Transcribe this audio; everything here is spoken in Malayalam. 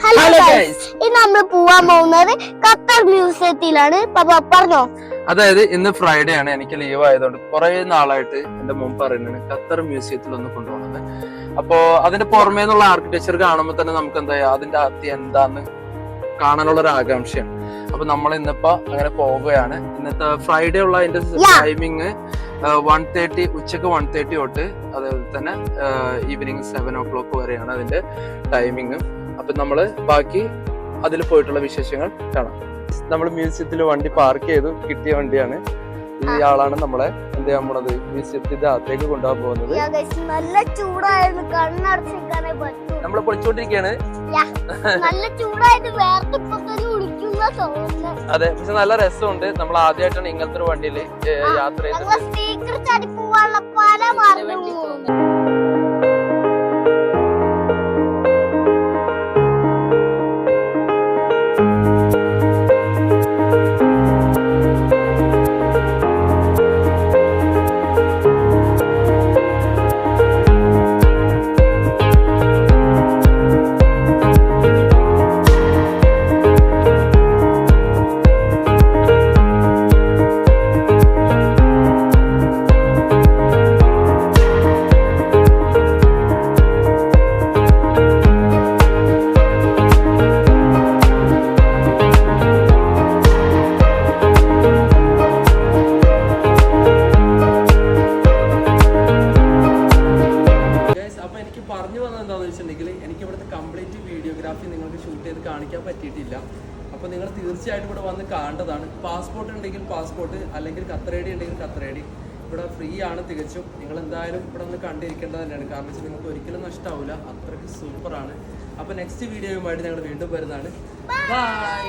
ഹലോ ഗൈസ്, ഇന്ന് നമ്മൾ പോവാൻ പോകുന്നത് ഖത്തർ മ്യൂസിയത്തിലാണ്. പറഞ്ഞോ. അതായത് ഇന്ന് ഫ്രൈഡേ ആണ്, എനിക്ക് ലീവ് ആയതുകൊണ്ട് കുറെ നാളായിട്ട് എന്റെ മുമ്പ് പറയുന്നത് ഖത്തർ മ്യൂസിയത്തിൽ ഒന്ന് കൊണ്ടുപോകണമെന്ന്. അപ്പോ അതിന്റെ പുറമേ നിന്നുള്ള ആർക്കിടെക്ചർ കാണുമ്പോൾ തന്നെ നമുക്ക് എന്താ അതിന്റെ അകത്ത് എന്താന്ന് കാണാനുള്ള ഒരു ആകാംക്ഷയാണ്. അപ്പൊ നമ്മൾ ഇന്നിപ്പോ അങ്ങനെ പോവുകയാണ്. ഇന്നത്തെ ഫ്രൈഡേ ഉള്ള അതിന്റെ ടൈമിങ് 1:30 ഉച്ചക്ക് 1:30 തൊട്ട് അതേപോലെ തന്നെ ഈവനിങ് 7 o'clock വരെയാണ് അതിന്റെ ടൈമിങ്. അപ്പൊ നമ്മള് ബാക്കി അതിൽ പോയിട്ടുള്ള വിശേഷങ്ങൾ കാണാം. നമ്മൾ മ്യൂസിയത്തിൽ വണ്ടി പാർക്ക് ചെയ്തു, കിട്ടിയ വണ്ടിയാണ്. ഈ ആളാണ് നമ്മളെ എന്ത് ചെയ്യാൻ പോണത്, മ്യൂസിയത്തിന്റെ അകത്തേക്ക് കൊണ്ടുപോകാൻ പോകുന്നത്. നല്ല ചൂടായിരുന്നു, കണ്ണടച്ചിരിക്കാനേ പറ്റൂ. നമ്മള് പൊളിച്ചോണ്ടിരിക്കുകയാണ്. നല്ല ചൂടായത് വിളിക്കുന്ന തോന്നുന്നു. അതെ, പക്ഷെ നല്ല രസമുണ്ട്. നമ്മൾ ആദ്യമായിട്ടാണ് ഇങ്ങനത്തെ ഒരു വണ്ടിയിൽ യാത്ര ചെയ്തത്. സ്പീക്കർ ചാടി പോവാനുള്ള പല മാർഗങ്ങളും. പറഞ്ഞു വന്നത് എന്താണെന്ന് വെച്ചിട്ടുണ്ടെങ്കിൽ എനിക്ക് ഇവിടുത്തെ കംപ്ലീറ്റ് വീഡിയോഗ്രാഫി നിങ്ങൾക്ക് ഷൂട്ട് ചെയ്ത് കാണിക്കാൻ പറ്റിയിട്ടില്ല. അപ്പോൾ നിങ്ങൾ തീർച്ചയായിട്ടും ഇവിടെ വന്ന് കാണേണ്ടതാണ്. പാസ്പോർട്ട് ഉണ്ടെങ്കിൽ പാസ്പോർട്ട്, അല്ലെങ്കിൽ ഖത്തർ ഐ ഡി ഉണ്ടെങ്കിൽ ഖത്തർ ഐ ഡി. ഇവിടെ ഫ്രീ ആണ് തികച്ചും. നിങ്ങൾ എന്തായാലും ഇവിടെ ഒന്ന് കണ്ടിരിക്കേണ്ടത് തന്നെയാണ്. കാരണം വെച്ചാൽ നിങ്ങൾക്ക് ഒരിക്കലും നഷ്ടമാവില്ല, അത്രയ്ക്ക് സൂപ്പറാണ്. അപ്പോൾ നെക്സ്റ്റ് വീഡിയോയുമായിട്ട് ഞങ്ങൾ വീണ്ടും വരുന്നതാണ്. ബൈ.